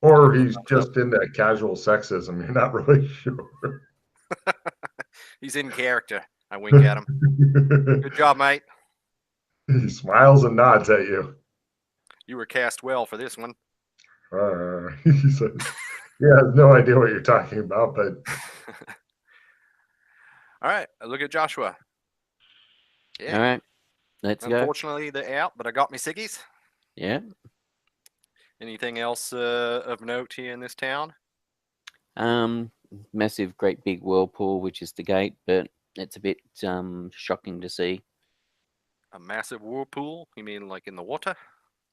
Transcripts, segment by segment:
Or he's just into casual sexism. You're not really sure. He's in character. I wink at him. Good job, mate. He smiles and nods at you. You were cast well for this one. He says, "Yeah, I have no idea what you're talking about, but All right, look at Joshua. Yeah. All right, let's go. Unfortunately, they're out, but I got me ciggies. Yeah. Anything else of note here in this town? Massive, great big whirlpool, which is the gate, but it's a bit shocking to see. A massive whirlpool? You mean like in the water?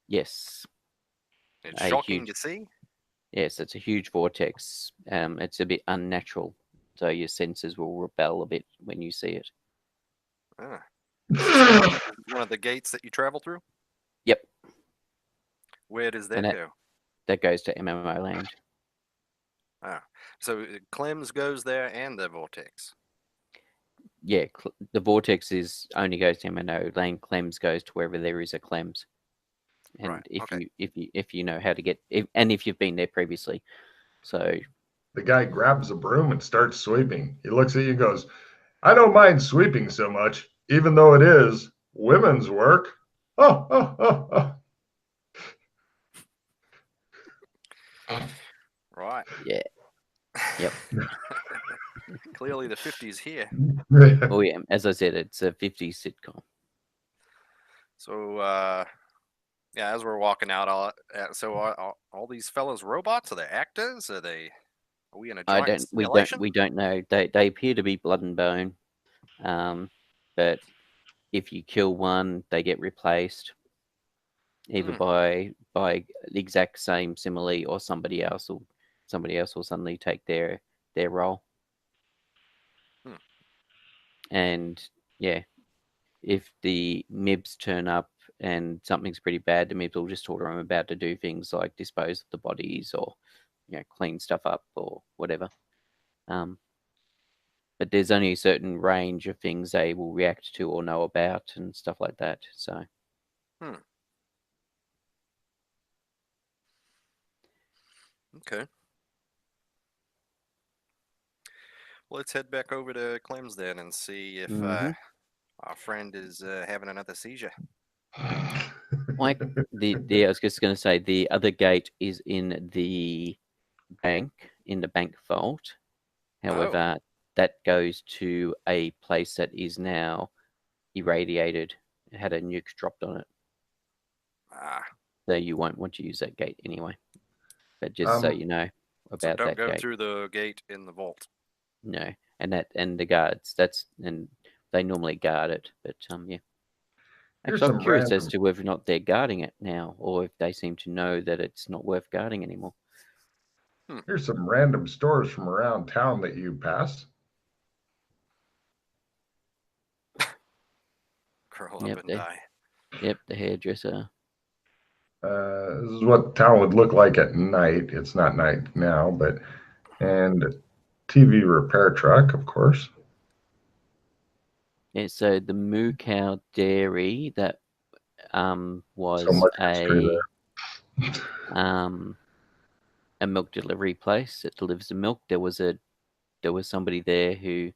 Yes. It's shocking to see. Yes, it's a huge vortex. It's a bit unnatural, so your senses will rebel a bit when you see it. Ah. One of the gates that you travel through? Yep. Where does that go? That goes to MMO land. Ah, so Clem's goes there and the vortex. Yeah, the vortex only goes to MMO land. Clem's goes to wherever there is a Clem's. And right. if you know how to get, if you've been there previously, so the guy grabs a broom and starts sweeping. He looks at you and goes, "I don't mind sweeping so much, even though it is women's work." Oh. Right. Yeah. Yep. Clearly the 50s here. Oh yeah, as I said, it's a 50s sitcom. So yeah, as we're walking out, are all these fellas robots? Are they actors? Are we in a giant simulation? We don't know. They appear to be blood and bone. But if you kill one, they get replaced either by the exact same simile, or somebody else will suddenly take their role. And yeah, if the MIBs turn up and something's pretty bad, the MIBs will just order them about to do things like dispose of the bodies, or clean stuff up or whatever. But there's only a certain range of things they will react to or know about and stuff like that. So. Okay. Well, let's head back over to Clem's then and see if our friend is having another seizure. Like I was just going to say, the other gate is in the bank vault. However, that goes to a place that is now irradiated. It had a nuke dropped on it. So you won't want to use that gate anyway. But just so you know about that gate. Don't go through the gate in the vault. No, and the guards. And they normally guard it. But yeah. Actually, I'm curious as to whether or not they're guarding it now, or if they seem to know that it's not worth guarding anymore. Here's some random stores from around town that you pass. Curl up and die. Yep, the hairdresser. This is what town would look like at night. It's not night now, and TV repair truck, of course. Yeah, so the Moo Cow Dairy, that was a milk delivery place that delivers the milk. There was somebody there who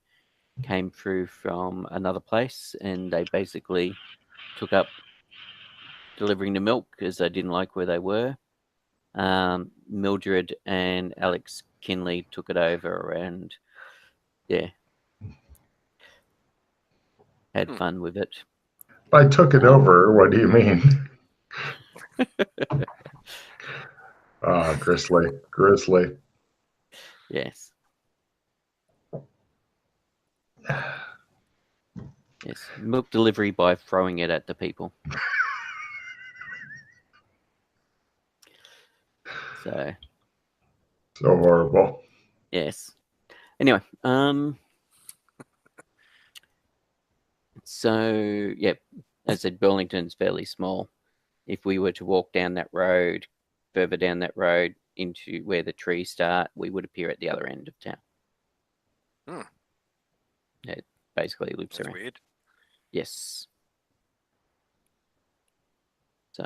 came through from another place, and they basically took up delivering the milk because they didn't like where they were. Mildred and Alex Kinley took it over, and had fun with it. I took it over. What do you mean? Grizzly. Yes. Yes, milk delivery by throwing it at the people. So horrible. Yes. Anyway, so yeah, as I said, Burlington's fairly small. If we were to walk down that road, further down that road into where the trees start, we would appear at the other end of town. It basically loops around. Weird. Yes. So,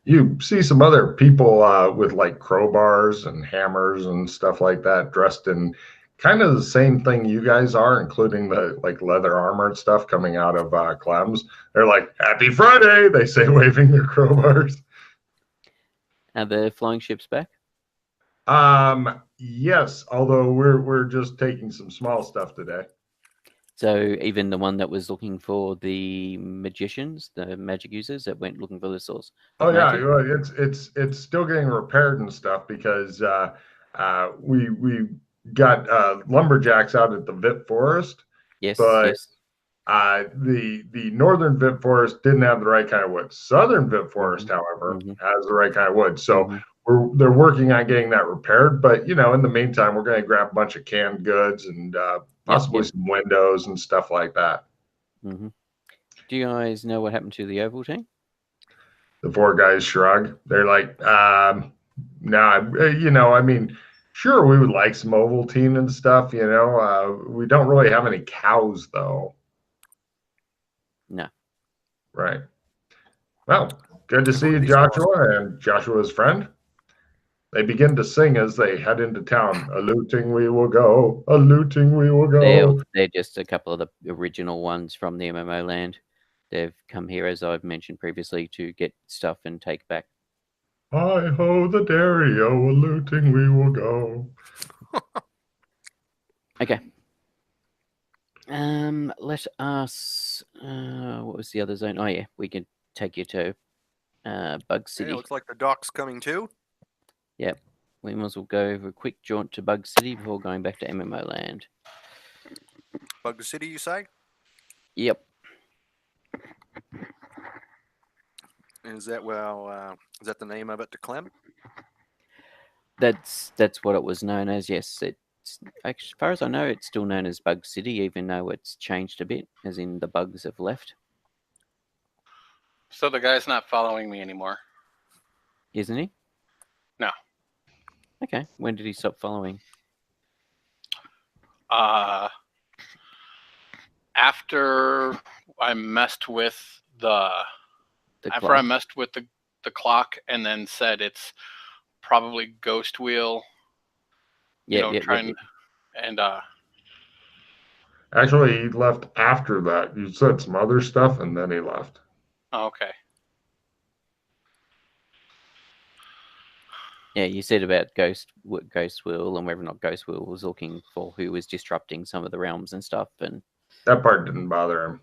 you see some other people with like crowbars and hammers and stuff like that, dressed in kind of the same thing you guys are, including the like leather armor and stuff coming out of Clem's. They're like, "Happy Friday!" They say, waving their crowbars. Are the flying ships back? Yes, although we're just taking some small stuff today. So even the one that was looking for the magicians, the magic users that went looking for the source. Oh yeah, well, it's still getting repaired and stuff because we got lumberjacks out at the Vip Forest. Yes, but yes. The northern Vip Forest didn't have the right kind of wood. Southern Vip Forest, however, has the right kind of wood. So they're working on getting that repaired. But in the meantime, we're going to grab a bunch of canned goods and possibly some windows and stuff like that. Do you guys know what happened to the Ovaltine? The four guys shrug. They're like, nah, I mean, sure, we would like some Ovaltine and stuff, we don't really have any cows, though. No. Right. Well, good to see you, Joshua, and Joshua's friend. They begin to sing as they head into town. A looting we will go, a looting we will go. They're just a couple of the original ones from the MMO land. They've come here, as I've mentioned previously, to get stuff and take back. Hi ho the dairy, a looting we will go. Okay. Let us. What was the other zone? Oh yeah, we can take you to Bug City. Yeah, looks like the dock's coming too. Yep. We might as well go for a quick jaunt to Bug City before going back to MMO land. Bug City, you say? Yep. Is that is that the name of it to Clem? That's what it was known as. Yes, it's actually, as far as I know, it's still known as Bug City, even though it's changed a bit, as in the bugs have left. So the guy's not following me anymore, isn't he? No. Okay. When did he stop following? After I messed with the clock and then said it's probably Ghost Wheel. And actually he left after that. You said some other stuff and then he left. Oh, okay. Yeah, you said about Ghost Wheel and whether or not Ghost Wheel was looking for who was disrupting some of the realms and stuff, and that part didn't bother him.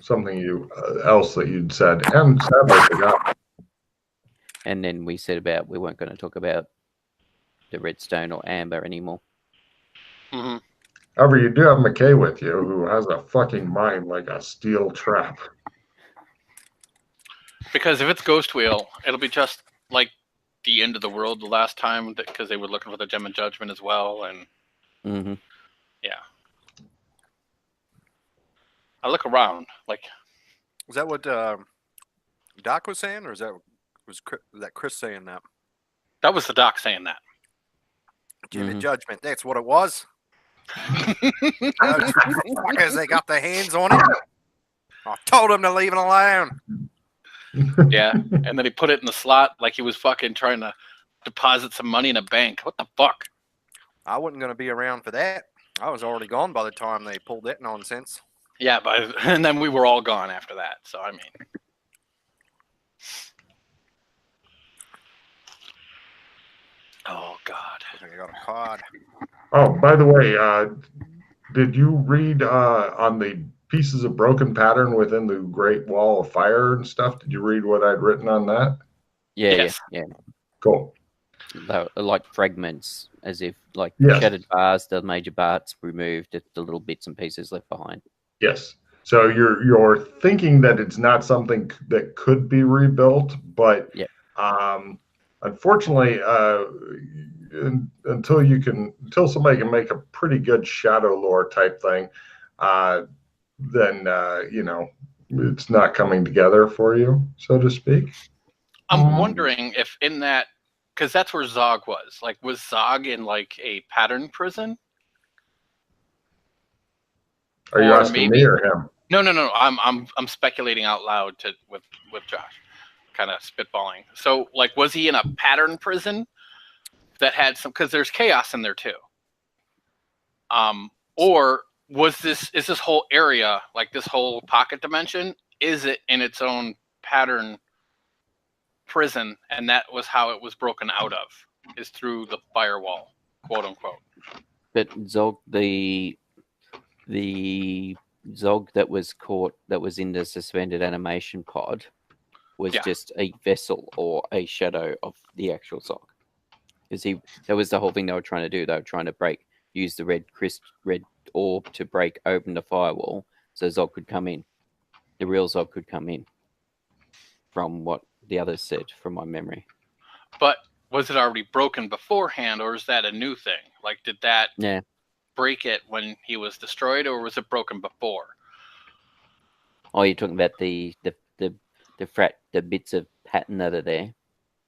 Something else that you'd said, and sadly forgot. And then we said about we weren't going to talk about the Redstone or Amber anymore. However, you do have Mackay with you, who has a fucking mind like a steel trap. Because if it's Ghost Wheel, it'll be just like the end of the world the last time, because they were looking for the Gem of Judgment as well, and yeah. I look around, like. Was that what Doc was saying, or was that Chris saying that? That was the Doc saying that. Gem of Judgment, that's what it was. Because they got their hands on it. I told him to leave it alone. Yeah, and then he put it in the slot like he was fucking trying to deposit some money in a bank. What the fuck? I wasn't going to be around for that. I was already gone by the time they pulled that nonsense. Yeah, and then we were all gone after that. So, I mean. Oh, God. I got a cod. Oh, by the way, did you read on the pieces of broken pattern within the Great Wall of Fire and stuff? Did you read what I'd written on that? Yeah. Cool. Like fragments, as if like shattered bars, the major parts removed, the little bits and pieces left behind. Yes. So you're thinking that it's not something that could be rebuilt, but unfortunately, until somebody can make a pretty good shadow lore type thing, then it's not coming together for you, so to speak. I'm wondering if in that, because that's where Zog was. Like, was Zog in like a pattern prison? Are you asking me or him? No. I'm speculating out loud with Josh. kind of spitballing. So, like, was he in a pattern prison that had some? Because there's chaos in there too. Or is this whole area, like this whole pocket dimension, is it in its own pattern prison, and that was how it was broken out of, is through the firewall, quote unquote. But Zog, the Zog that was caught, that was in the suspended animation pod, was just a vessel or a shadow of the actual Zog. Because that was the whole thing they were trying to do. They were trying to use the red orb to break open the firewall, so Zog could come in. The real Zog could come in. From what the others said, from my memory. But was it already broken beforehand, or is that a new thing? Like, did that break it when he was destroyed, or was it broken before? Oh, you're talking about the bits of pattern that are there.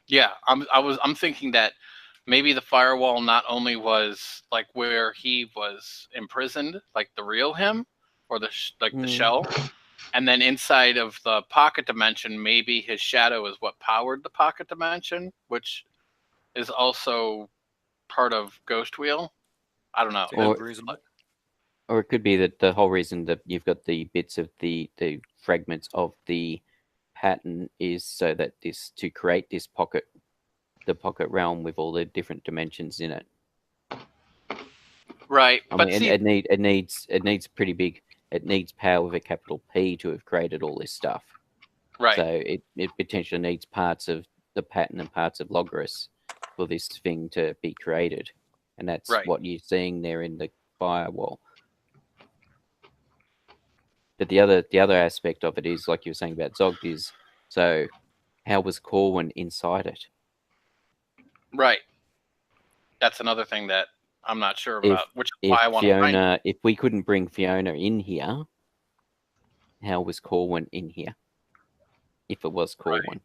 Yeah, I'm thinking that maybe the firewall not only was like where he was imprisoned, like the real him, or the shell, and then inside of the pocket dimension, maybe his shadow is what powered the pocket dimension, which is also part of Ghost Wheel. I don't know. Or it could be that the whole reason that you've got the bits of the fragments of the pattern is so that to create this pocket realm with all the different dimensions in it. Right. I mean, it needs pretty big. It needs power with a capital P to have created all this stuff. Right. So it potentially needs parts of the pattern and parts of Logorus for this thing to be created. And that's what you're seeing there in the firewall. But the other aspect of it is, like you were saying about Zog, is so how was Corwin inside it? Right. That's another thing that I'm not sure about, which is why I want to find. If we couldn't bring Fiona in here, how was Corwin in here? If it was Corwin. Right.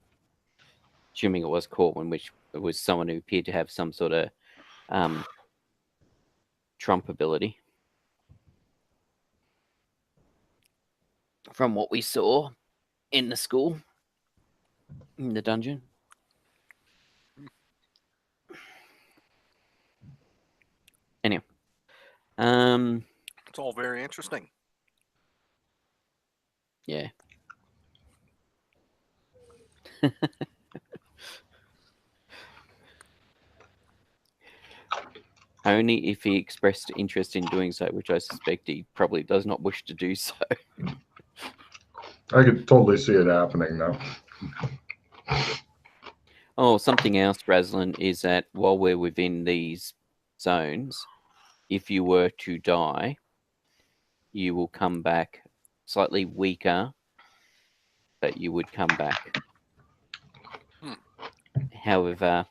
Assuming it was Corwin, which was someone who appeared to have some sort of Trump ability. From what we saw in the school, in the dungeon. Anyway. It's all very interesting. Yeah. Only if he expressed interest in doing so, which I suspect he probably does not wish to do so. I could totally see it happening now. Oh, something else, Raslin, is that while we're within these zones, if you were to die, you will come back slightly weaker, but you would come back. However,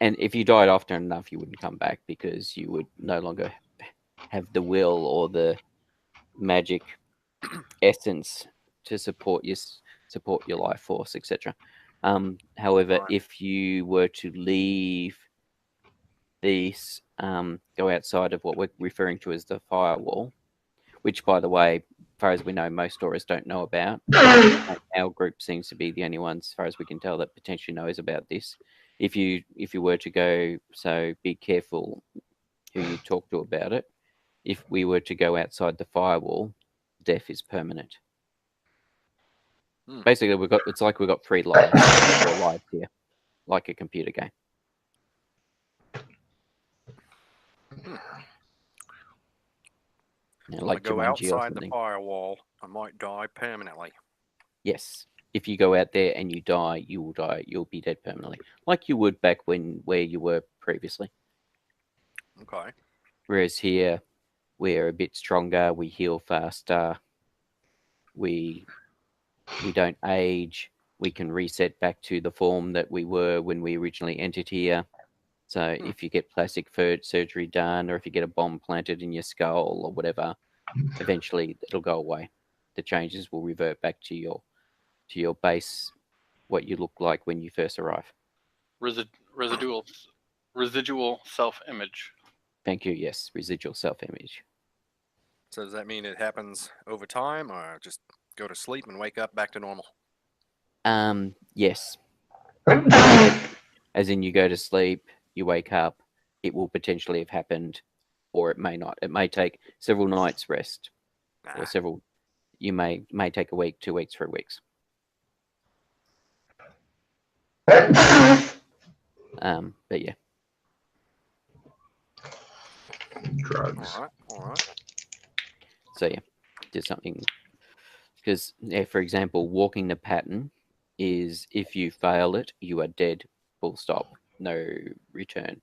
and if you died often enough, you wouldn't come back because you would no longer have the will or the magic essence to support your life force, etc. However, if you were to leave this, go outside of what we're referring to as the firewall, which, by the way, as far as we know, most Doras don't know about. Our group seems to be the only ones, as far as we can tell, that potentially knows about this. If you were to go, so be careful who you talk to about it. If we were to go outside the firewall, death is permanent. Basically, it's like we've got 3 lives, 4 lives here, like a computer game. Like go outside the firewall, I might die permanently. Yes. If you go out there and you die, you will die. You'll be dead permanently, like you would back where you were previously. Okay. Whereas here, we're a bit stronger. We heal faster. We don't age. We can reset back to the form that we were when we originally entered here. So if you get plastic surgery done, or if you get a bomb planted in your skull or whatever, eventually it'll go away. The changes will revert back to your base, what you look like when you first arrive. Residual self-image. Thank you. Yes, residual self-image. So does that mean it happens over time, or just go to sleep and wake up back to normal? Yes. As in, you go to sleep, you wake up, it will potentially have happened, or it may not. It may take several nights rest, or several. You may take a week, 2 weeks, 3 weeks. But yeah. Drugs. All right. So yeah, just something. Because, for example, walking the pattern is if you fail it, you are dead. Full stop. No return.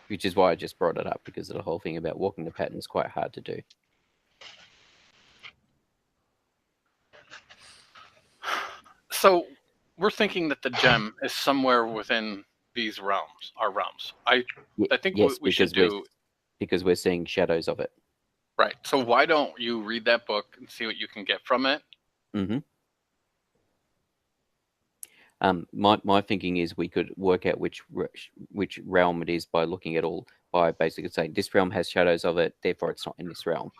Which is why I just brought it up, because the whole thing about walking the pattern is quite hard to do. So we're thinking that the gem is somewhere within these realms, our realms. I think yes, we should do, because we're seeing shadows of it. Right. So why don't you read that book and see what you can get from it? Mm-hmm. My thinking is we could work out which realm it is by looking at all, by basically saying this realm has shadows of it, therefore it's not in this realm.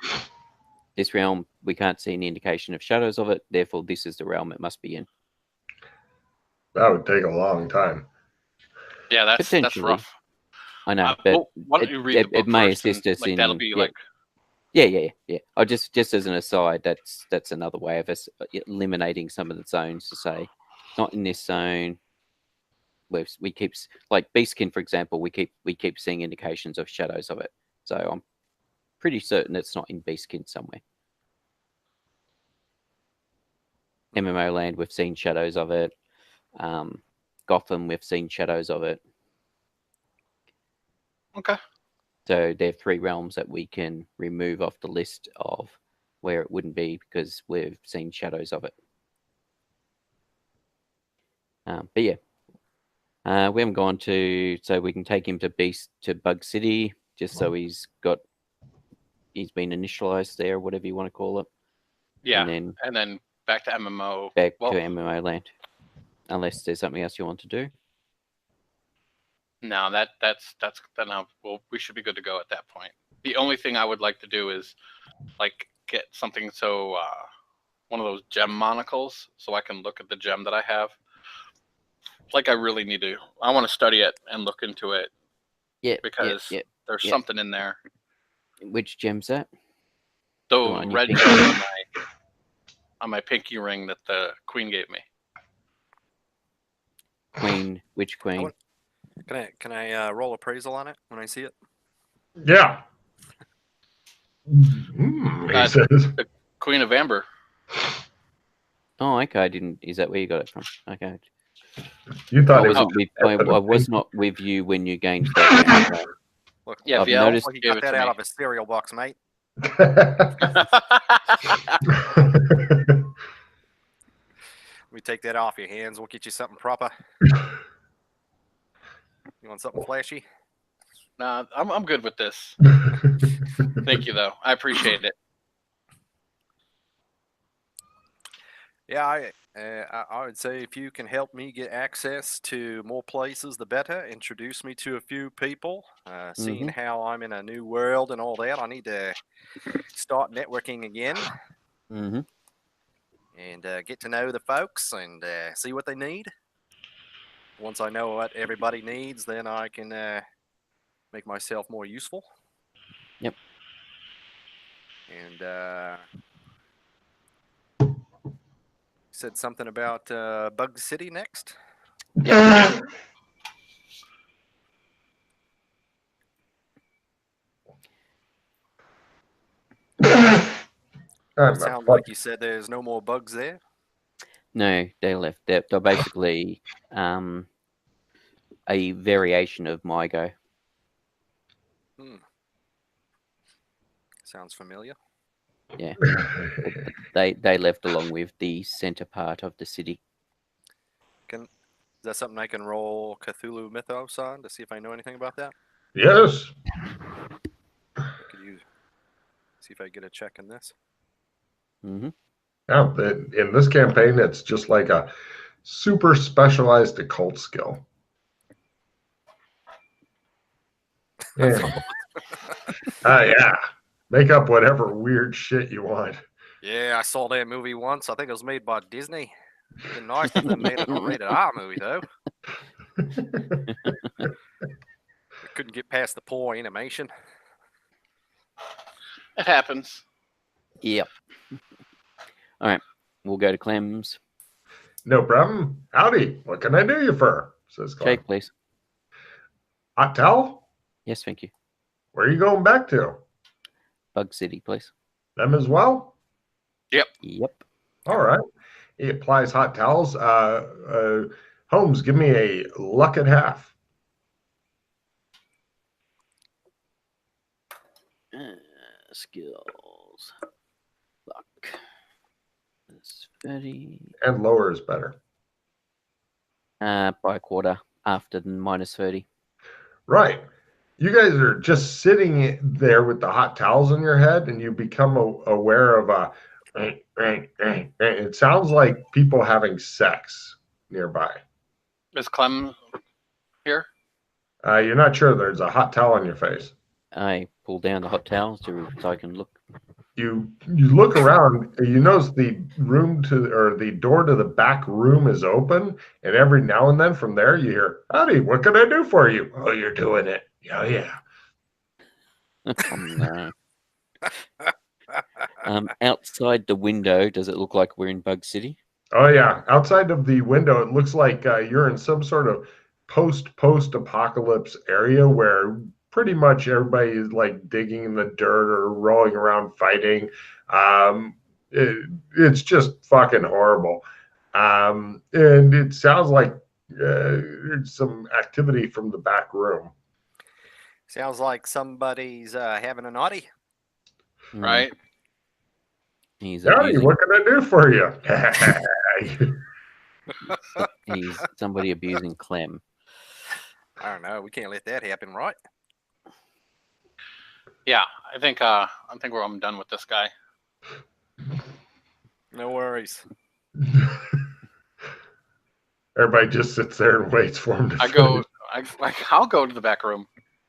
This realm, we can't see any indication of shadows of it, therefore this is the realm it must be in. That would take a long time. Yeah, that's rough. I know, but well, why don't you read the book it may first assist us like, in. That'll be yeah, like. Yeah. I just as an aside, that's another way of us eliminating some of the zones to say, not in this zone. We keep, like Beastkin, for example, we keep seeing indications of shadows of it. So I'm pretty certain it's not in Beastkin somewhere. MMO Land, we've seen shadows of it. Gotham, we've seen shadows of it. Okay. So there are 3 realms that we can remove off the list of where it wouldn't be because we've seen shadows of it. But yeah, we haven't gone to, so we can take him to Bug City, just so he's been initialized there, whatever you want to call it. Yeah, and then back to MMO. To MMO Land, unless there's something else you want to do. No, that's then we should be good to go at that point. The only thing I would like to do is like get something one of those gem monocles so I can look at the gem that I have. Like I really need to. I want to study it and look into it. Yeah, because there's something in there. Which gem's that? The red gem on my pinky ring that the queen gave me. Queen? Which queen? Can I roll appraisal on it when I see it? Yeah. He says. The Queen of Amber. Oh, okay. Is that where you got it from? Okay. You thought I was not with you when you gained that. Look, yeah, I've noticed like you got that out of a cereal box, mate. We take that off your hands. We'll get you something proper. You want something flashy? Nah, I'm good with this. Thank you, though. I appreciate it. Yeah, I would say if you can help me get access to more places, the better. Introduce me to a few people. Seeing how I'm in a new world and all that, I need to start networking again. Mm-hmm. And get to know the folks and see what they need. Once I know what everybody needs, then I can make myself more useful. Yep. And said something about Bug City next. Yeah. It sounds like you said there's no more bugs there. No, they left. They're basically a variation of MyGo. Sounds familiar. Yeah, they left along with the center part of the city. Is that something I can roll Cthulhu Mythos on to see if I know anything about that? Yes. Could you see if I get a check in this? Mm-hmm. Yeah, in this campaign, it's just like a super specialized occult skill. Yeah. Yeah. Make up whatever weird shit you want. Yeah, I saw that movie once. I think it was made by Disney. It'd been nice if they made it a rated R movie, though. They couldn't get past the poor animation. It happens. Yep. All right, we'll go to Clem's. No problem. Howdy. What can I do you for? Says Clem. Jake, please. Hot towel? Yes, thank you. Where are you going back to? Bug City, please. Them as well? Yep. All right. He applies hot towels. Holmes, give me a luck at half. Skills. Luck. That's 30. And lower is better. By a quarter after minus 30. Right. You guys are just sitting there with the hot towels on your head, and you become aware of a. It sounds like people having sex nearby. Is Clem here? You're not sure. There's a hot towel on your face. I pull down the hot towels so I can look. You look around. You notice the door to the back room is open, and every now and then from there you hear, "Howdy, what can I do for you?" "Oh, you're doing it." "Oh, yeah." No. Outside the window, does it look like we're in Bug City? Oh yeah, outside of the window, it looks like you're in some sort of post-apocalypse area where pretty much everybody is like digging in the dirt or rolling around fighting. It's just fucking horrible. And it sounds like there's some activity from the back room. Sounds like somebody's having a naughty. Right? He's Howdy, what can I do for you? He's somebody abusing Clem. I don't know. We can't let that happen, right? Yeah, I think I'm done with this guy. No worries. Everybody just sits there and waits for him to finish. I'll go to the back room.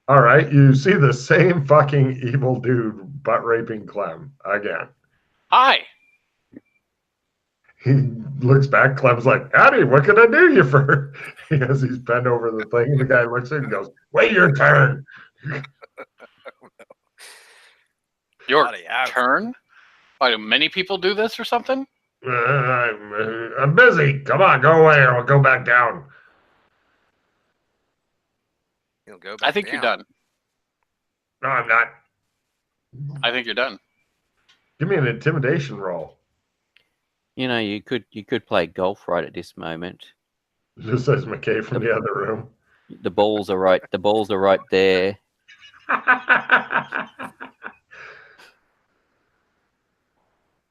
All right, you see the same fucking evil dude butt raping Clem again. Hi. He looks back. Clem's like, "Howdy, what can I do you for?" As he's bent over the thing, and the guy looks at him and goes, "Wait your turn." Your turn? Why, do many people do this or something? I'm busy. Come on, go away, or I'll go back down. He'll go back I think down. you're done. No, I'm not. I think you're done. Give me an intimidation roll. You know, you could play golf right at this moment. Just says McKay from the other room. The balls are right. The balls are right there.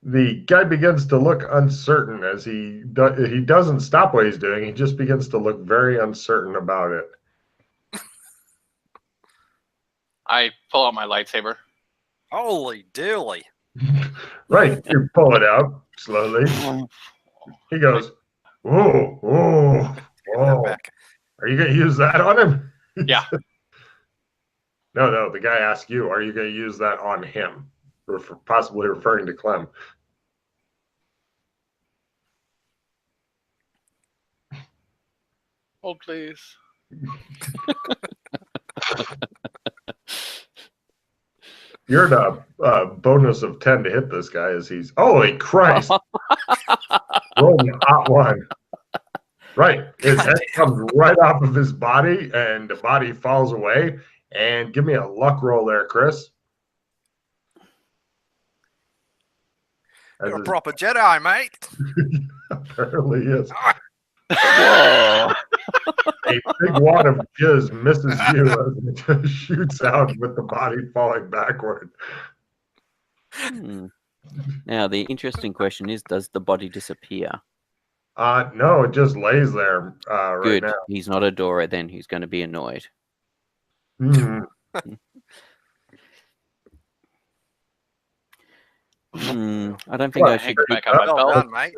The guy begins to look uncertain as he doesn't stop what he's doing. He just begins to look very uncertain about it. I pull out my lightsaber. Holy dilly. Right, you pull it out slowly. He goes, "Whoa, whoa, whoa. Are you going to use that on him?" Yeah. No, the guy asked you, "Are you going to use that on him?" Possibly referring to Clem. Hold, please. You're at a bonus of 10 to hit this guy as he's, holy Christ. Rolling a hot one. Right. His head comes right off of his body and the body falls away. And give me a luck roll there, Chris. You're a proper Jedi, mate. Apparently is. Whoa. A big wad of jizz misses you as it just shoots out with the body falling backward. Now, the interesting question is, does the body disappear? No, it just lays there right Good. now. He's not a Dora then. He's going to be annoyed. Mm. I don't think I should keep back on my belt. Well done, mate.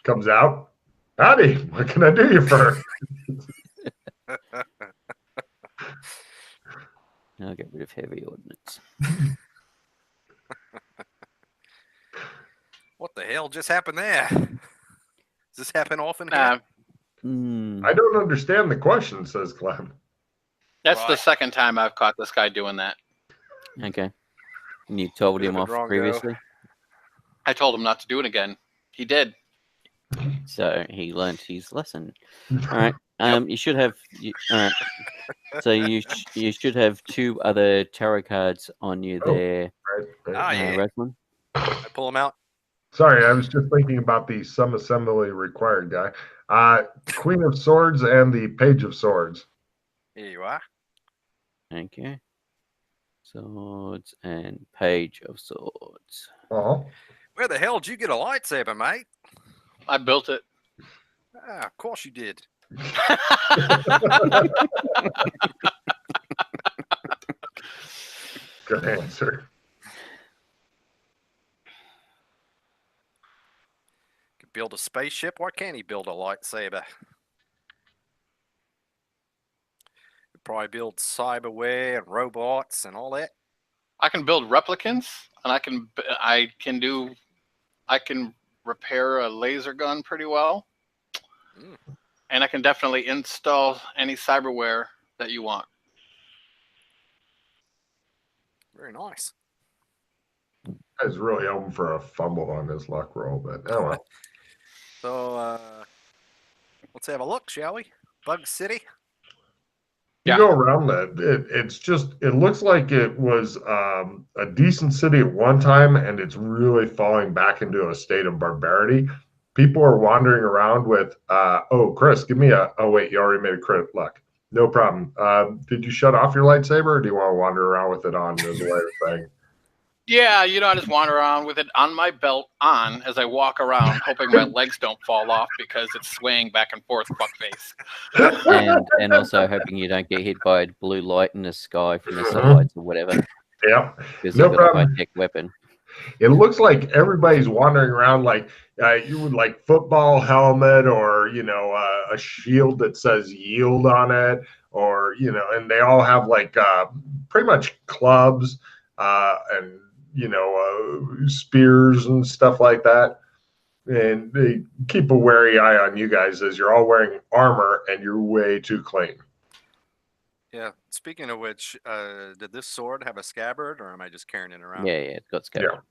Comes out. Howdy, what can I do you for? I'll get rid of heavy ordnance. the hell just happened there? Does this happen often here? I don't understand the question, says Clem. That's the second time I've caught this guy doing that. Okay. And you told him off previously? I told him not to do it again. He did. So he learned his lesson. All right. You should have. All right. So you should have 2 other tarot cards on you there. Right. Redmond. I pull them out. Sorry, I was just thinking about the some assembly required guy. Queen of Swords and the Page of Swords. Here you are. Okay. Swords and Page of Swords. Oh. Where the hell did you get a lightsaber, mate? I built it. Of course you did. Good answer. Could build a spaceship. Why can't he build a lightsaber? Could probably build cyberware and robots and all that. I can build replicants, and I can repair a laser gun pretty well. And I can definitely install any cyberware that you want. Very nice. I was really hoping for a fumble on this luck roll, but oh well. So let's have a look, shall we? Bug City. You go around that. It looks like it was a decent city at one time, and it's really falling back into a state of barbarity. People are wandering around with, Chris, give me oh, wait, you already made a crit luck. No problem. Did you shut off your lightsaber, or do you want to wander around with it on as a way of saying? Yeah, I just wander around with it on my belt as I walk around, hoping my legs don't fall off because it's swaying back and forth, fuckface. And also hoping you don't get hit by a blue light in the sky from the satellites or whatever. Yeah. Because you've got a high-tech weapon. It looks like everybody's wandering around like you would like football helmet or, a shield that says yield on it, or, and they all have like pretty much clubs and, spears and stuff like that. And they keep a wary eye on you guys as you're all wearing armor and you're way too clean. Yeah. Speaking of which, did this sword have a scabbard, or am I just carrying it around? Yeah, it's got scabbard.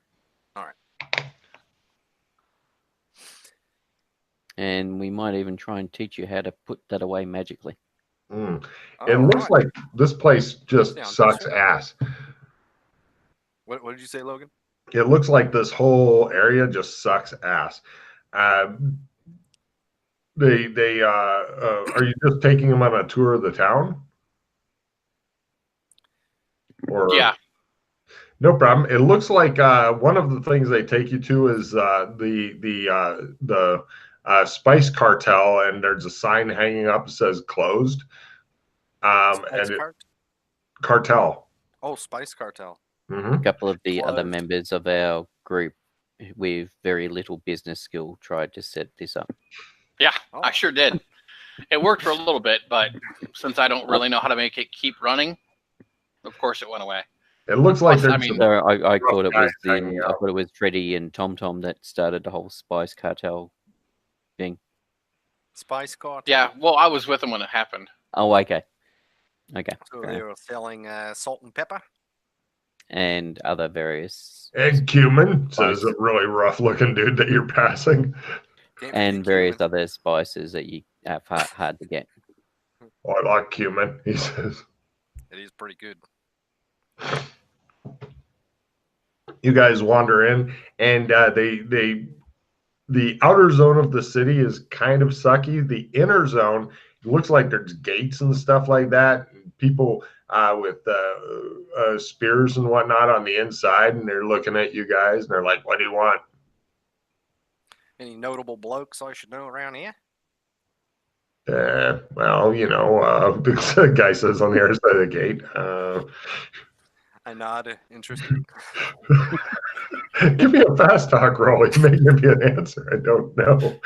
Yeah. All right. And we might even try and teach you how to put that away magically. It looks like this place just sucks ass. What did you say, Logan? It looks like this whole area just sucks ass. Are you just taking them on a tour of the town? Or yeah. No problem. It looks like one of the things they take you to is the spice cartel, and there's a sign hanging up that says closed. Cartel. Oh, Spice Cartel. A couple of the other members of our group with very little business skill tried to set this up. Yeah, I sure did. It worked for a little bit, but since I don't really know how to make it keep running, of course it went away. It looks like I thought it was Freddy and Tom that started the whole Spice Cartel thing. Spice Cartel. Yeah, well, I was with them when it happened. Oh, okay. So they were selling salt and pepper and other various. And cumin, says a really rough-looking dude that you're passing. And various other spices that you have hard to get. Oh, I like cumin, he says. It is pretty good. You guys wander in, and the outer zone of the city is kind of sucky. The inner zone, it looks like there's gates and stuff like that. People with spears and whatnot on the inside, and they're looking at you guys, and they're like, "What do you want?" Any notable blokes I should know around here? Well, the guy says on the other side of the gate. I nod, interested. Give me a fast talk roll. You may give me an answer. I don't know.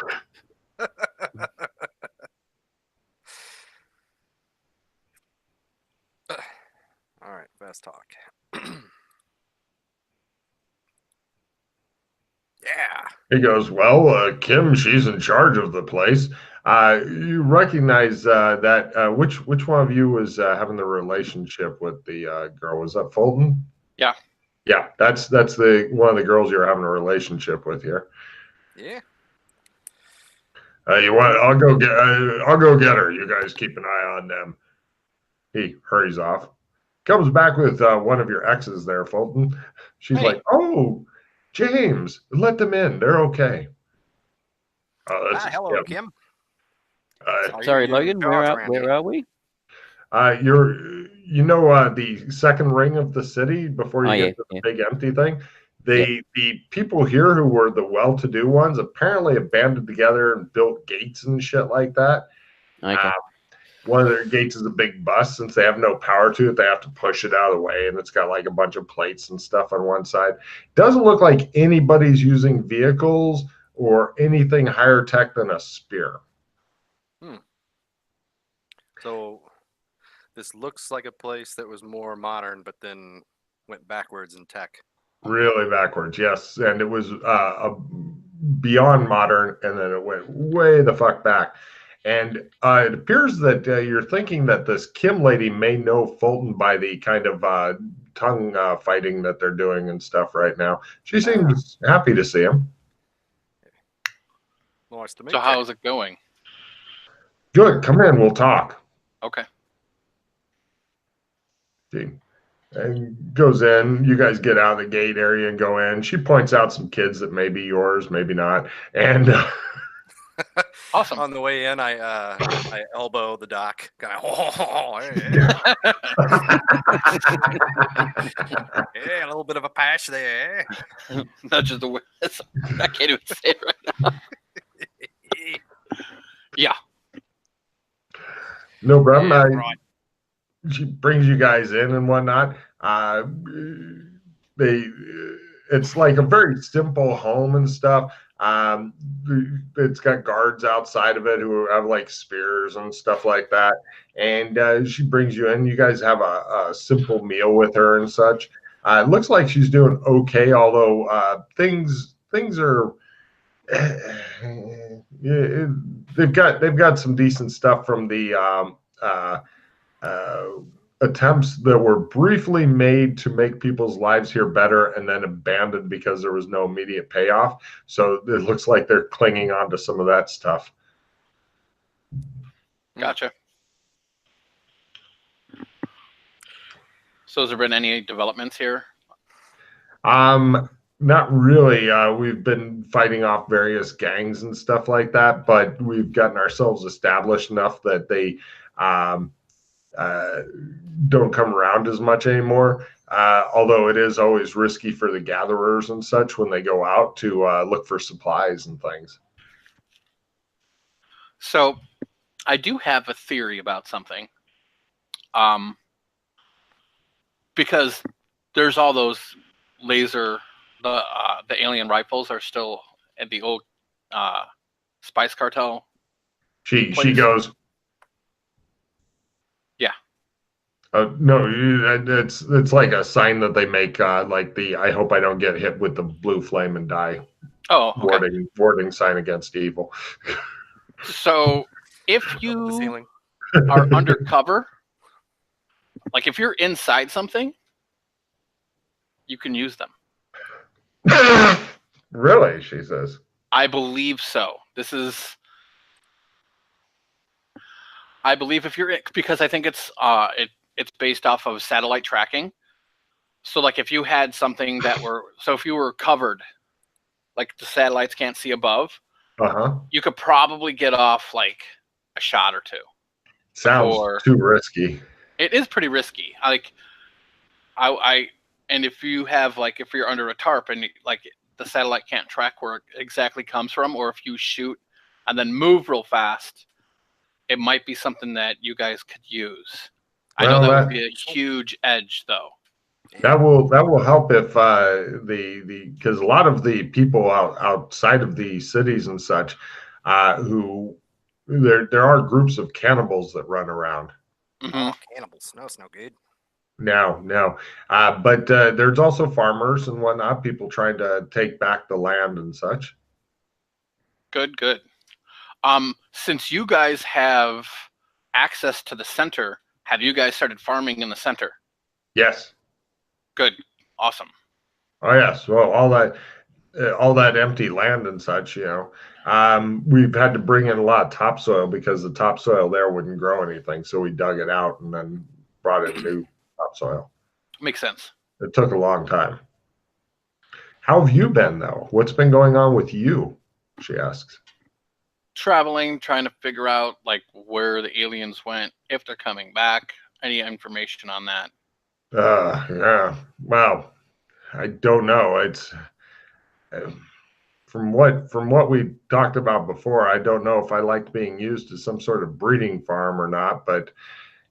All right, fast talk. Yeah. He goes, well, Kim, she's in charge of the place. You recognize that which one of you was having the relationship with the girl? Was that Fulton? Yeah. Yeah, that's the one of the girls you're having a relationship with here. Yeah. You want? I'll go get her. You guys keep an eye on them. He hurries off. Comes back with one of your exes there, Fulton. She's like, oh, James, let them in. They're okay. Hello, Kim. Sorry, Logan. Where are we? You know the second ring of the city before you get to the big empty thing. The people here who were the well-to-do ones apparently have banded together and built gates and shit like that. Okay. One of their gates is a big bus. Since they have no power to it, they have to push it out of the way, and it's got like a bunch of plates and stuff on one side. Doesn't look like anybody's using vehicles or anything higher tech than a spear. So this looks like a place that was more modern, but then went backwards in tech. Really backwards, yes. And it was beyond modern, and then it went way the fuck back. And it appears that you're thinking that this Kim lady may know Fulton by the kind of tongue fighting that they're doing and stuff right now. She seems happy to see him. Nice to meet you. So how's it going? Good. Come in. We'll talk. Okay. And goes in. You guys get out of the gate area and go in. She points out some kids that may be yours, maybe not. And awesome. On the way in, I elbow the doc. Kind of, yeah, a little bit of a patch there. Not just the way. I can't even say it right now. Yeah. No problem. She brings you guys in and whatnot. It's like a very simple home and stuff. It's got guards outside of it who have like spears and stuff like that. And she brings you in. You guys have a simple meal with her and such. It looks like she's doing okay, although things are. They've got some decent stuff from the attempts that were briefly made to make people's lives here better and then abandoned because there was no immediate payoff. So it looks like they're clinging on to some of that stuff. Gotcha. So has there been any developments here? Not really. We've been fighting off various gangs and stuff like that, but we've gotten ourselves established enough that they don't come around as much anymore. Although it is always risky for the gatherers and such when they go out to look for supplies and things. So I do have a theory about something. Because there's all those laser, the alien rifles are still at the old Spice Cartel. She goes. Yeah. No, it's like a sign that they make, like the "I hope I don't get hit with the blue flame and die." Oh, okay. Warding sign against evil. So if you are undercover, like if you're inside something, you can use them. Really? She says. I believe so. I believe if you're, because I think it's based off of satellite tracking. So like if you had something if you were covered, like the satellites can't see above, you could probably get off like a shot or two. Sounds too risky. It is pretty risky. And if you have if you're under a tarp and like the satellite can't track where it exactly comes from, or if you shoot and then move real fast, it might be something that you guys could use. I know that would be a huge edge, though. That will help if because a lot of the people outside of the cities and such, who there are groups of cannibals that run around. Mm-hmm. Oh, cannibals! No, it's no good. No. But there's also farmers and whatnot, people trying to take back the land and such. Good, good. Since you guys have access to the center, have you guys started farming in the center? Yes. Good. Awesome. Oh yes. Well, all that empty land and such, we've had to bring in a lot of topsoil because the topsoil there wouldn't grow anything. So we dug it out and then brought in new topsoil. Makes sense. It took a long time. How have you been, though? What's been going on with you? She asks. Traveling, trying to figure out like where the aliens went, if they're coming back. Any information on that? Yeah. Well, I don't know. It's from what we talked about before. I don't know if I liked being used as some sort of breeding farm or not, but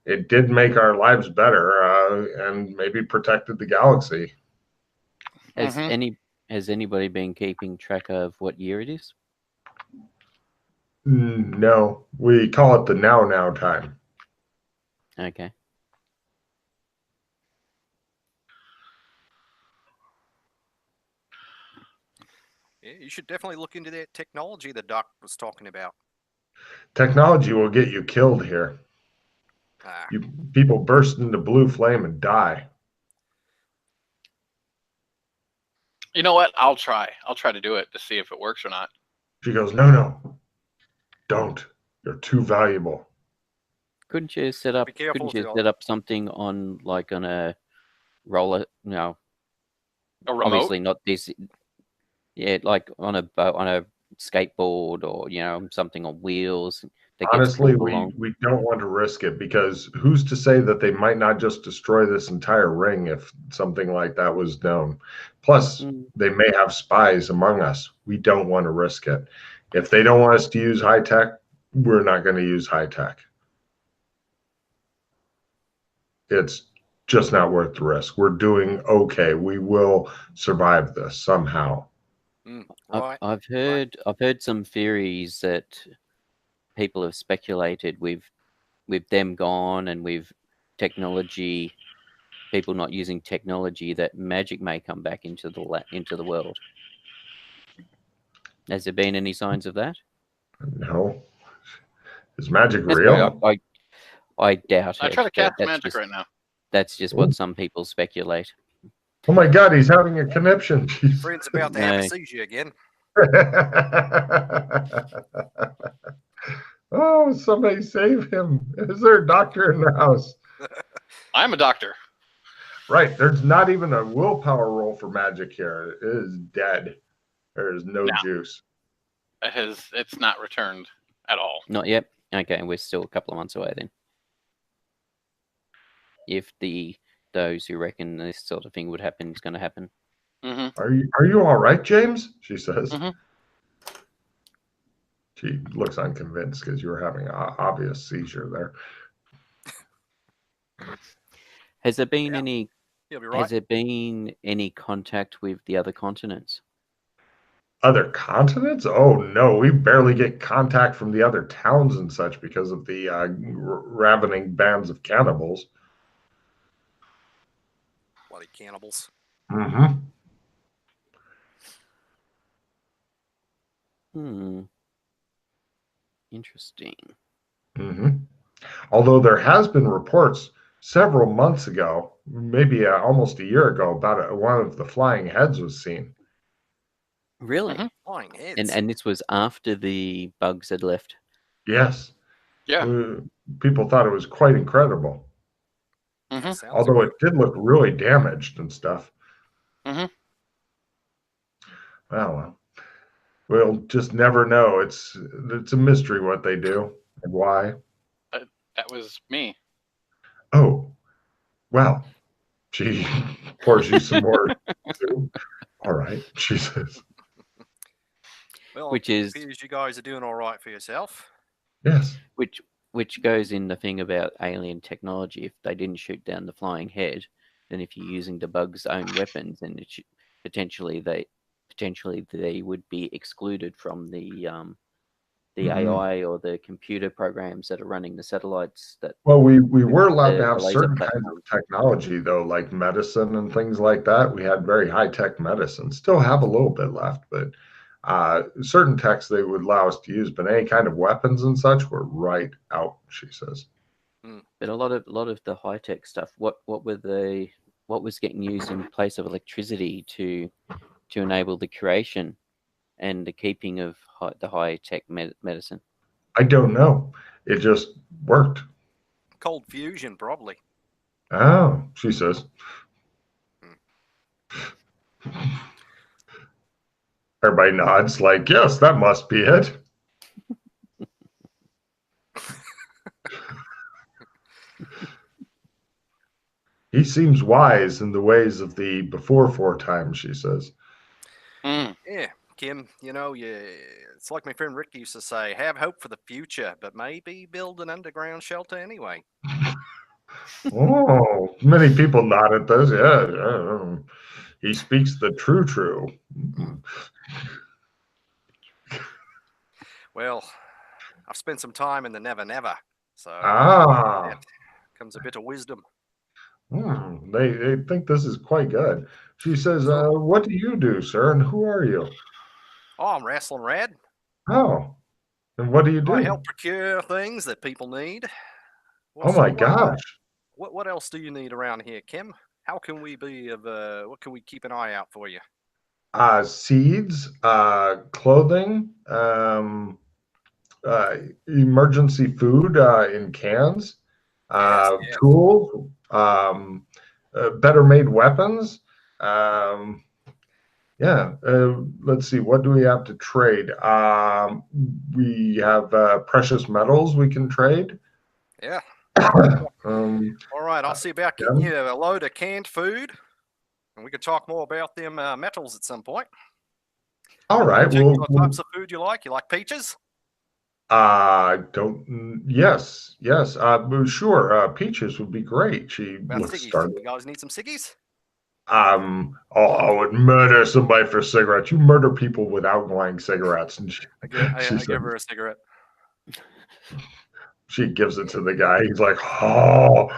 it did make our lives better and maybe protected the galaxy. Has anybody been keeping track of what year it is? No, we call it the now time. Okay. Yeah, you should definitely look into that technology the doc was talking about. Technology will get you killed here. People burst into blue flame and die. You know what? I'll try to do it to see if it works or not. She goes, no, don't. You're too valuable. Couldn't you set up something on a roller? No, a remote? Obviously not this. Yeah, like on a skateboard or something on wheels. Honestly, we don't want to risk it because who's to say that they might not just destroy this entire ring if something like that was known? Plus, they may have spies among us. We don't want to risk it. If they don't want us to use high tech, we're not going to use high tech. It's just not worth the risk. We're doing okay. We will survive this somehow. Right. I've heard some theories that people have speculated with them gone and with technology, people not using technology, that magic may come back into the world. Has there been any signs of that? No. Is magic real? I doubt it. I try to cast magic right now. That's just what some people speculate. Oh my God, he's having a conniption. Friend's about to have a seizure again. Oh, somebody save him. Is there a doctor in the house? I'm a doctor. Right. There's not even a willpower roll for magic here. It is dead. There is no juice. It's not returned at all. Not yet? Okay, we're still a couple of months away then. If those who reckon this sort of thing would happen is going to happen. Mm-hmm. Are you all right, James? She says. Mm-hmm. She looks unconvinced because you were having an obvious seizure there. Has there been any? You'll be right. Has there been any contact with the other continents? Other continents? Oh no, we barely get contact from the other towns and such because of the ravening bands of cannibals. Bloody cannibals. Mm-hmm. Interesting. Mm-hmm. Although there has been reports several months ago, maybe almost a year ago, about one of the flying heads was seen. Really? Mm-hmm. Flying heads. And this was after the bugs had left. Yes. Yeah. People thought it was quite incredible. Mm-hmm. Although it did look really damaged and stuff. Mm-hmm. Well, we'll just never know. It's a mystery what they do and why. That was me. Oh, well, she pours you some more soup. All right, she says. Well, which is you guys are doing all right for yourself. Yes. Which goes in the thing about alien technology. If they didn't shoot down the flying head, then if you're using the bug's own weapons, then it potentially they would be excluded from the AI or the computer programs that are running the satellites. Well, we were allowed to have certain kinds of technology, though, like medicine and things like that. We had very high-tech medicine. Still have a little bit left, but Certain techs they would allow us to use, but any kind of weapons and such were right out, she says. But a lot of the high tech stuff, what was getting used in place of electricity to enable the creation and the keeping of the high tech medicine? I don't know. It just worked. Cold fusion, probably. Oh, she says. Everybody nods like, yes, that must be it. He seems wise in the ways of the before times, she says. Yeah, Kim, it's like my friend Rick used to say, have hope for the future, but maybe build an underground shelter anyway. Oh, many people nod at this. Yeah. He speaks the true. Well, I've spent some time in the never, so comes a bit of wisdom. They think this is quite good. She says, what do you do, sir, and who are you? Oh, I'm Wrestling Rad. Oh, and what do you do? I help procure things that people need. Oh my gosh. What else do you need around here, Kim? How can we what can we keep an eye out for you? Seeds, clothing, emergency food in cans, tools, better made weapons. Let's see. What do we have to trade? We have precious metals we can trade. Yeah. All right. I'll see about getting you a load of canned food, and we could talk more about them metals at some point. All right. What types of food you like? You like peaches? Yes. Sure. Peaches would be great. You guys need some ciggies? I would murder somebody for cigarettes. You murder people without buying cigarettes. And I give her a cigarette. She gives it to the guy. He's like, oh,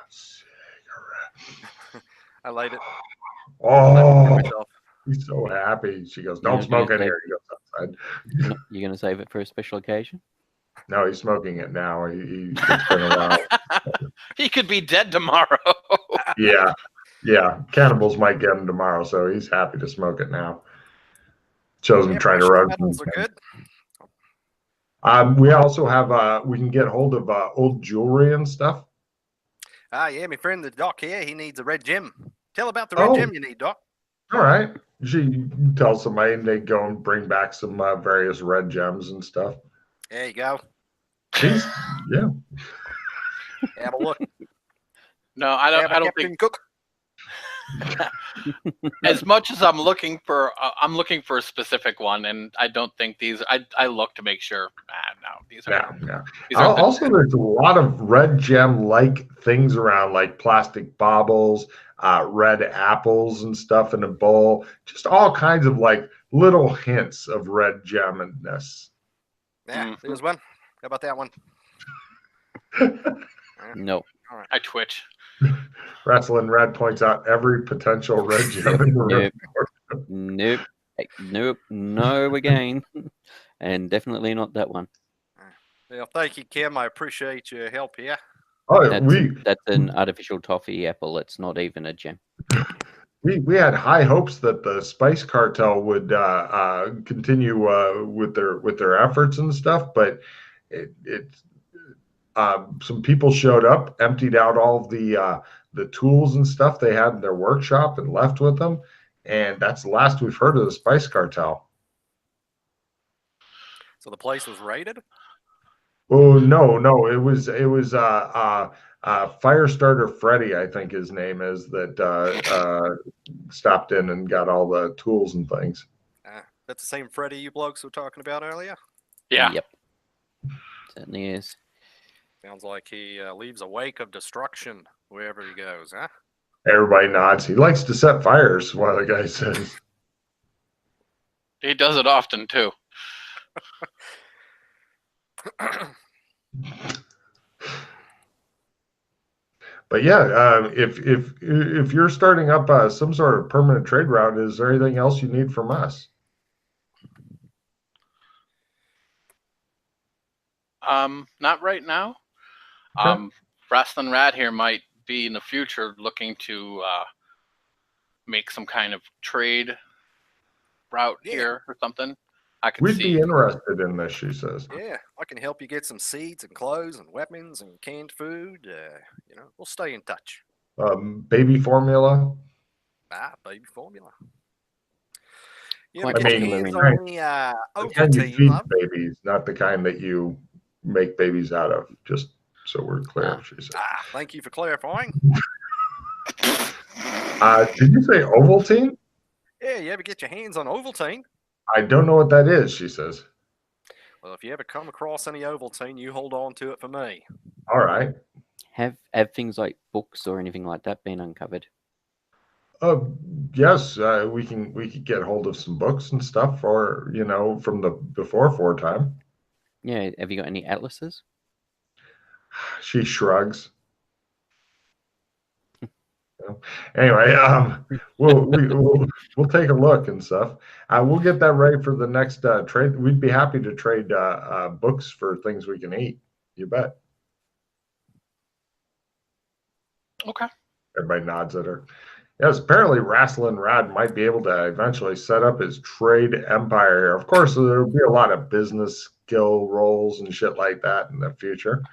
cigarette. I light it. Oh, he's so happy. She goes, don't smoke in here. He goes outside. You're going to save it for a special occasion? No, he's smoking it now. It's been a while. He could be dead tomorrow. Yeah. Cannibals might get him tomorrow, so he's happy to smoke it now. Shows him trying to run. Metals are good. We also have we can get hold of old jewelry and stuff. Yeah, my friend the doc here, he needs a red gem. Tell about the red gem you need, Doc. All right. She tells somebody and they go and bring back some various red gems and stuff. There you go. Yeah. Have a look. No, I don't think Cook. As much as I'm looking for a specific one, and I don't think these. I look to make sure. No, these are. Yeah. Also, there's a lot of red gem-like things around, like plastic baubles, red apples and stuff in a bowl. Just all kinds of like little hints of red gem-ness. Yeah, there's one. How about that one? No. All right. I twitch. Wrestling Red points out every potential red gem in the room. Nope. No again. And definitely not that one. Well, thank you, Kim. I appreciate your help here. Oh, that's an artificial toffee apple. It's not even a gem. We had high hopes that the Spice Cartel would continue with their efforts and stuff, but some people showed up, emptied out all the tools and stuff they had in their workshop and left with them, and that's the last we've heard of the Spice Cartel. So the place was raided? Oh no! It was Firestarter Freddy, I think his name is, that stopped in and got all the tools and things. That's the same Freddy you blokes were talking about earlier? Yeah. Yep. Certainly is. Sounds like he leaves a wake of destruction wherever he goes, huh? Everybody nods. He likes to set fires, one of the guys says. He does it often, too. But yeah, if you're starting up some sort of permanent trade route, is there anything else you need from us? Not right now. Okay. Wrestling Rad here might be in the future looking to make some kind of trade route here or something. I could We'd see. be interested in this, she says. Yeah, I can help you get some seeds and clothes and weapons and canned food. We'll stay in touch. Baby formula. Baby formula. Quite Get your popular hands in- on the The kind you Ovaltine, feed love. babies, not the kind that you make babies out of. Just so we're clear, she said. Thank you for clarifying. Did you say Ovaltine? Yeah, you ever get your hands on Ovaltine? I don't know what that is, she says. Well, if you ever come across any Ovaltine, you hold on to it for me. All right. Have things like books or anything like that been uncovered? Yes, we could get hold of some books and stuff, or from the before 4 time. Yeah, have you got any atlases? She shrugs. Anyway, we'll take a look and stuff. We'll get that ready for the next trade. We'd be happy to trade books for things we can eat. You bet. Okay. Everybody nods at her. Yes, apparently Wrestling Rad might be able to eventually set up his trade empire here. Of course, there'll be a lot of business skill roles and shit like that in the future.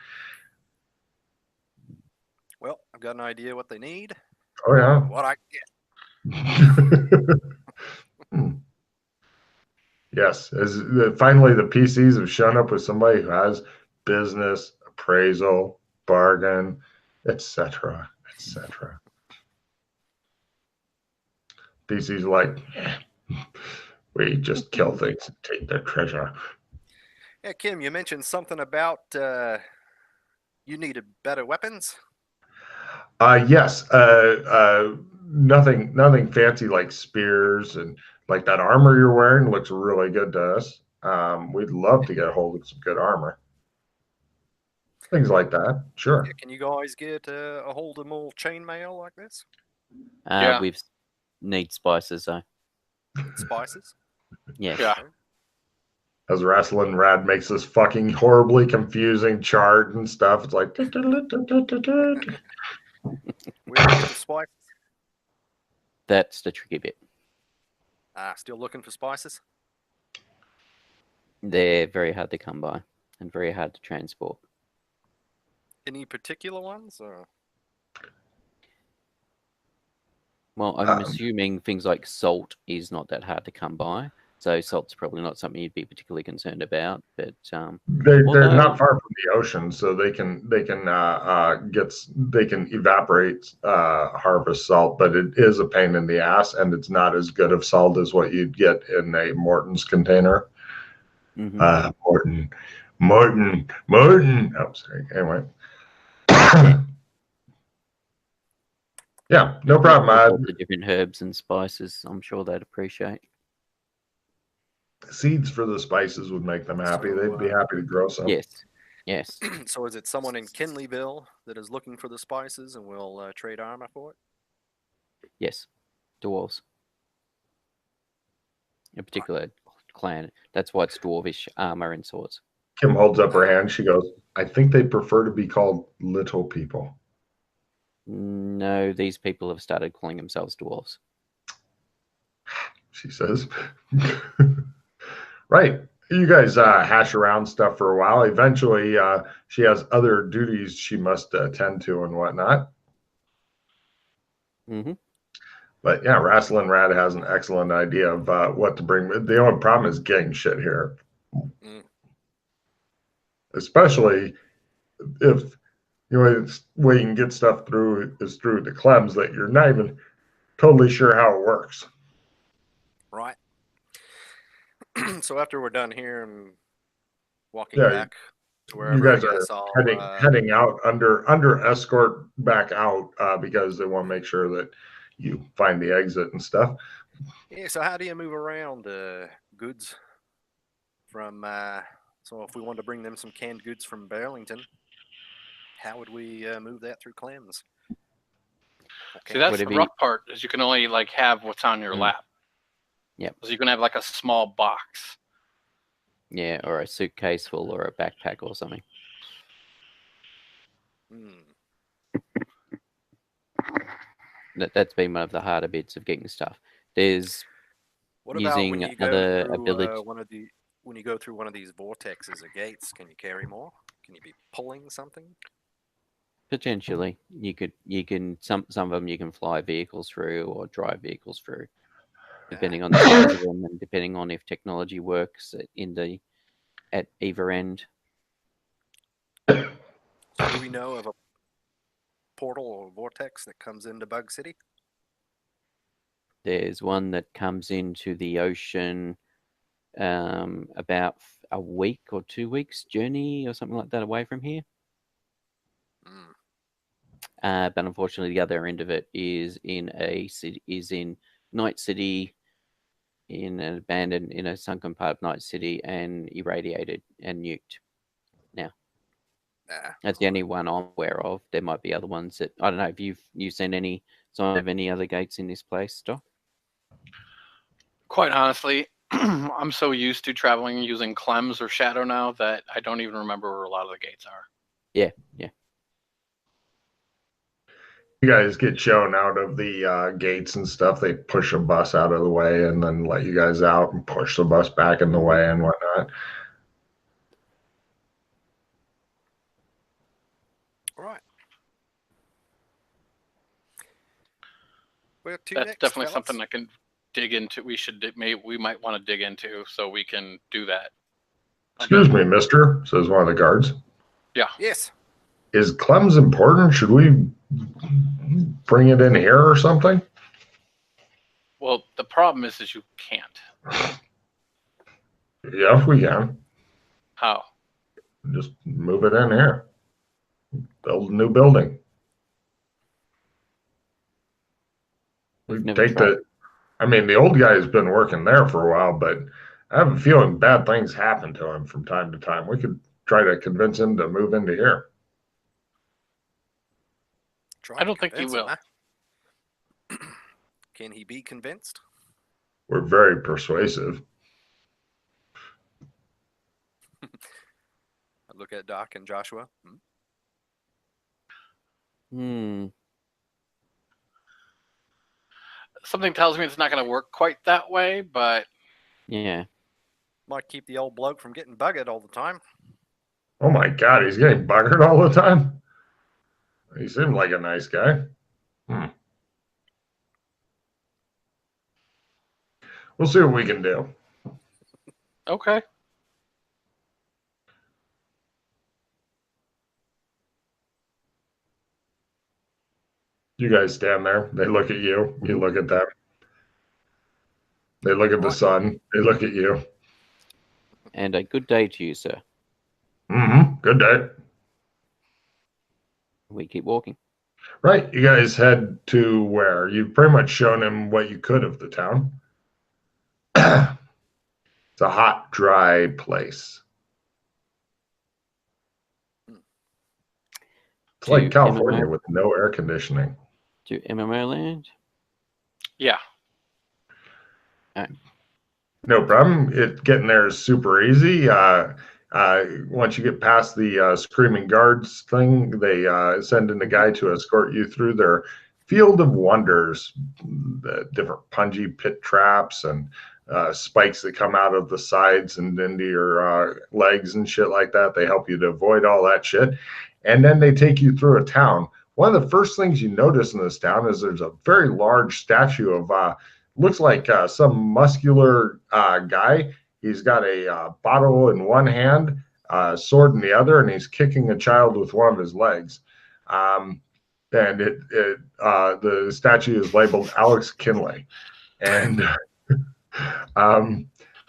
Well, I've got an idea what they need. Oh, yeah. What I get. Yes, finally the PCs have shown up with somebody who has business, appraisal, bargain, etc., etc. PC's like, we just kill things and take their treasure. Yeah, Kim, you mentioned something about you needed better weapons. Yes. Nothing fancy like spears, and like that armor you're wearing looks really good to us. We'd love to get a hold of some good armor. Things like that. Sure. Yeah, can you guys get a hold of more chainmail like this? Yeah. We need spices though. Spices? Yes. Yeah. As Wrestling Rad makes this fucking horribly confusing chart and stuff. It's like Where do we get the spices? That's the tricky bit. Still looking for spices? They're very hard to come by and very hard to transport. Any particular ones? Or? Well, I'm assuming things like salt is not that hard to come by. So salt's probably not something you'd be particularly concerned about. But they're not far from the ocean, so they can evaporate harvest salt, but it is a pain in the ass, and it's not as good of salt as what you'd get in a Morton's container. Mm-hmm. Morton. Oh, sorry. Anyway. Yeah, no problem. The different herbs and spices, I'm sure they'd appreciate. Seeds for the spices would make them happy. So, they'd be happy to grow some. Yes. So is it someone in Kinleyville that is looking for the spices and will trade armor for it? Yes. Dwarves. In particular clan. That's why it's dwarvish armor and swords. Kim holds up her hand. She goes, I think they prefer to be called little people. No, these people have started calling themselves dwarves. She says. Right. You guys hash around stuff for a while. Eventually, she has other duties she must attend to and whatnot. Mm-hmm. But yeah, Wrestling Rad has an excellent idea of what to bring. The only problem is getting shit here. Especially if the way you can get stuff through is through the Clems that you're not even totally sure how it works. Right. So after we're done here and walking back to wherever, you guys I guess are heading out under escort back out because they want to make sure that you find the exit and stuff. Yeah. So how do you move around goods from? So if we wanted to bring them some canned goods from Burlington, how would we move that through Clems? Okay. See, that's the rough part, is you can only have what's on your lap. Yep. So you can have a small box. Yeah, or a suitcase full, or a backpack or something. That's been one of the harder bits of getting stuff. There's what about when you go other through ability. when you go through one of these vortexes or gates? Can you carry more? Can you be pulling something? Potentially, you can some of them you can fly vehicles through or drive vehicles through, depending on the size of them and depending on if technology works at either end. So do we know of a portal or vortex that comes into Bug City? There's one that comes into the ocean about a week or 2 weeks journey or something like that away from here. But unfortunately, the other end of it is in Night City, in an abandoned, in a sunken part of Night City, and irradiated and nuked. Now, that's the only one I'm aware of. There might be other ones that I don't know. Have you seen any sign of any other gates in this place, Stock? Quite honestly, I'm so used to traveling using Clems or Shadow now that I don't even remember where a lot of the gates are. Yeah. You guys get shown out of the gates and stuff. They push a bus out of the way and then let you guys out and push the bus back in the way and whatnot. All right. Where to That's next, definitely fellas? something I can dig into. We might want to dig into so we can do that. Excuse me, mister, says one of the guards. Yeah. Yes. Is Clem's important? Should we bring it in here or something? Well, the problem is you can't. Yeah, we can. How? Just move it in here. Build a new building. We take the. I mean, the old guy's been working there for a while, but I have a feeling bad things happen to him from time to time. We could try to convince him to move into here. I don't think he will. Can he be convinced? We're very persuasive. I look at Doc and Joshua. Something tells me it's not going to work quite that way, but yeah, might keep the old bloke from getting buggered all the time. Oh my God, he's getting buggered all the time. He seemed like a nice guy. We'll see what we can do. Okay. You guys stand there. They look at you. You look at them. They look at the sun. They look at you. And a good day to you, sir. Good day. We keep walking. Right. You guys head to where? You've pretty much shown him what you could of the town. It's a hot, dry place. It's like California with no air conditioning. To MMO land? Yeah. No problem. Getting there is super easy. Once you get past the screaming guards thing, they send in a guy to escort you through their field of wonders, the different punji pit traps and spikes that come out of the sides and into your legs and shit like that. They help you to avoid all that shit. And then they take you through a town. One of the first things you notice in this town is there's a very large statue of looks like some muscular guy. He's got a bottle in one hand, a sword in the other, and he's kicking a child with one of his legs. And the statue is labeled Alex Kinley. And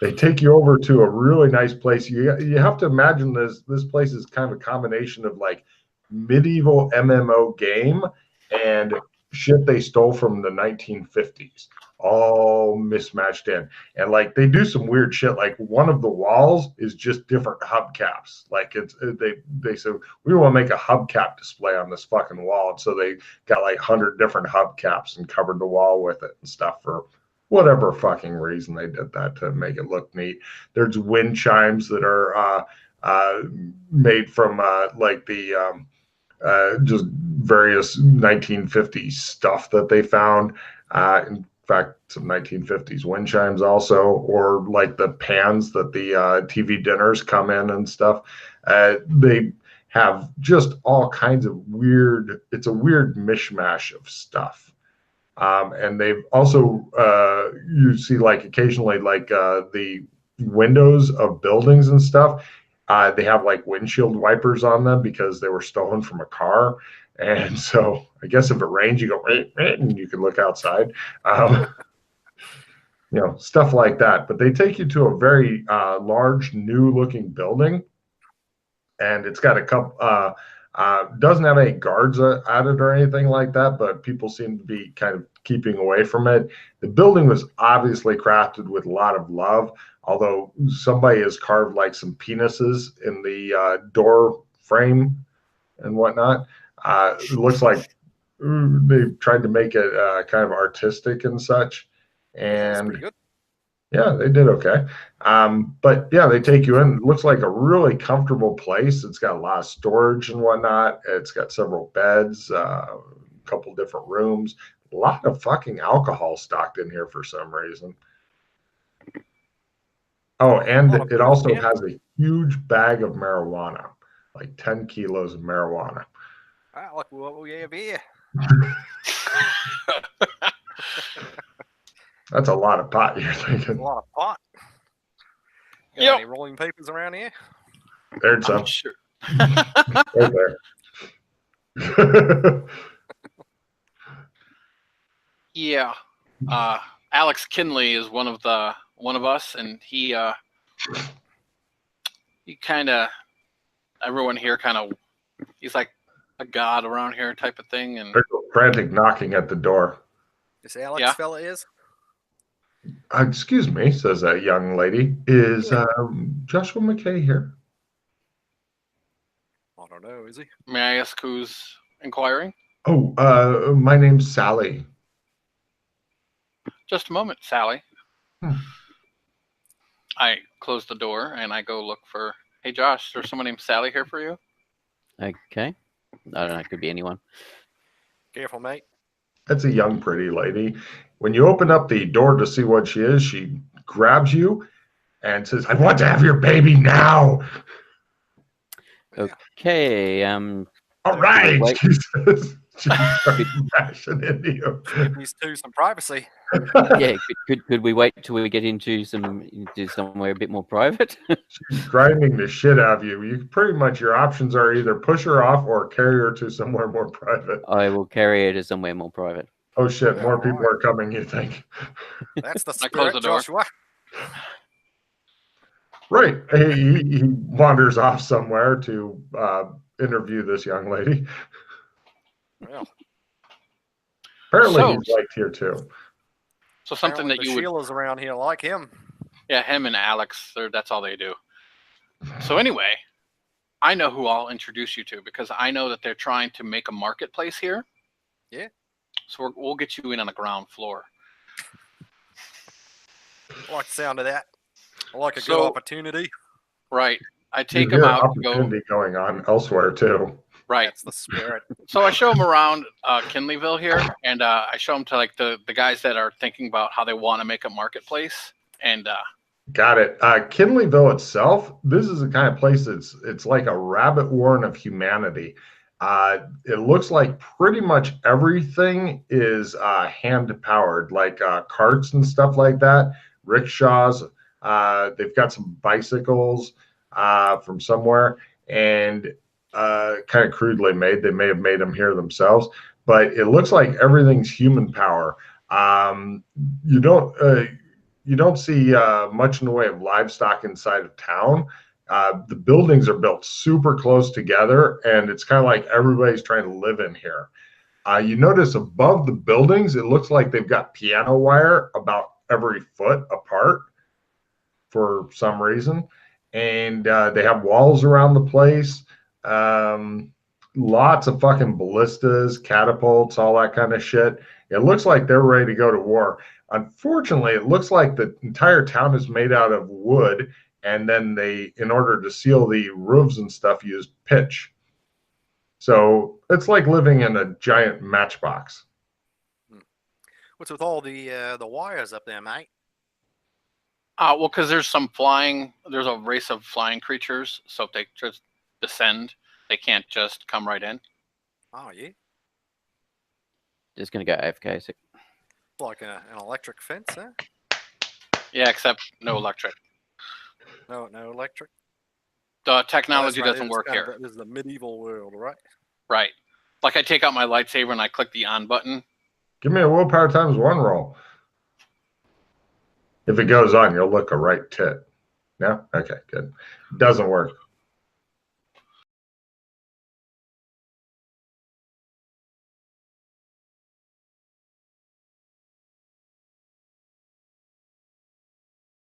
they take you over to a really nice place. You have to imagine this place is kind of a combination of like medieval MMO game and shit they stole from the 1950s, all mismatched in. And like they do some weird shit. Like one of the walls is just different hubcaps. Like they said we want to make a hubcap display on this fucking wall, and so they got like 100 different hubcaps and covered the wall with it and stuff for whatever fucking reason they did that to make it look neat. There's wind chimes that are made from like the just various 1950s stuff that they found. In fact, some 1950s wind chimes also, or like the pans that the TV dinners come in and stuff. They have just all kinds of weird, it's a weird mishmash of stuff. And they've also, you see like occasionally like the windows of buildings and stuff, they have like windshield wipers on them because they were stolen from a car. And so I guess if it rains, you go, and you can look outside. You know, stuff like that. But they take you to a very large, new-looking building, and it's got a couple. Doesn't have any guards at it or anything like that, but people seem to be kind of keeping away from it. The building was obviously crafted with a lot of love, although somebody has carved like some penises in the door frame and whatnot. It looks like they've tried to make it kind of artistic and such. And yeah, they did okay. But yeah, they take you in. It looks like a really comfortable place. It's got a lot of storage and whatnot. It's got several beds, a couple different rooms, a lot of fucking alcohol stocked in here for some reason. Oh, and it also has a huge bag of marijuana, like 10 kilos of marijuana. I like what we have here. That's a lot of pot, you're thinking. A lot of pot. Yep. Any rolling papers around here? There's some. Sure. Right there. Yeah. Alex Kinley is one of us, and he kind of, everyone here kind of, he's like a god around here type of thing. And there's a frantic knocking at the door. This Alex fella is? Excuse me, says a young lady. Is Joshua Mackay here? I don't know, is he? May I ask who's inquiring? Oh, my name's Sally. Just a moment, Sally. I close the door and I go look for, hey Josh, there's someone named Sally here for you? Okay. I don't know, it could be anyone. Careful, mate. That's a young, pretty lady. When you open up the door to see what she is, she grabs you and says, I want to have your baby now. Okay. All right, she says. She's bashing into you. Give me some privacy. Yeah, could we wait till we get into somewhere a bit more private? She's grinding the shit out of you. You pretty much, your options are either push her off or carry her to somewhere more private. I will carry her to somewhere more private. Oh shit, more people are coming, you think? That's the spirit, Joshua. Right. He wanders off somewhere to interview this young lady. Well, apparently he's liked here too. So something that you would... Sheila's around here like him. Yeah, him and Alex, that's all they do. So anyway, I know who I'll introduce you to because I know that they're trying to make a marketplace here. Yeah. So we'll get you in on the ground floor. I like the sound of that. I like a good opportunity. Right. I take them out to go... going on elsewhere too. Right. That's the spirit. So I show them around Kinleyville here, and I show them to like the guys that are thinking about how they want to make a marketplace. And got it. Kinleyville itself, this is the kind of place it's like a rabbit warren of humanity. It looks like pretty much everything is hand powered, like carts and stuff like that, rickshaws. They've got some bicycles from somewhere, and kind of crudely made. They may have made them here themselves, but it looks like everything's human power. You don't see much in the way of livestock inside of town. The buildings are built super close together, and it's kind of like everybody's trying to live in here. You notice above the buildings, it looks like they've got piano wire about every foot apart for some reason, and they have walls around the place. Lots of fucking ballistas, catapults, all that kind of shit. It looks like they're ready to go to war. Unfortunately, it looks like the entire town is made out of wood, and then they, in order to seal the roofs and stuff, use pitch. So it's like living in a giant matchbox. What's with all the wires up there, mate? Well, because there's a race of flying creatures, so if they just descend, they can't just come right in. Oh, yeah. Just going to go AFK. So. Like an electric fence, huh? Yeah, except no electric. No electric. The technology doesn't work here. This is the medieval world, right? Right. Like I take out my lightsaber and I click the on button. Give me a willpower ×1 roll. If it goes on, you'll look a right tit. No? Okay, good. Doesn't work.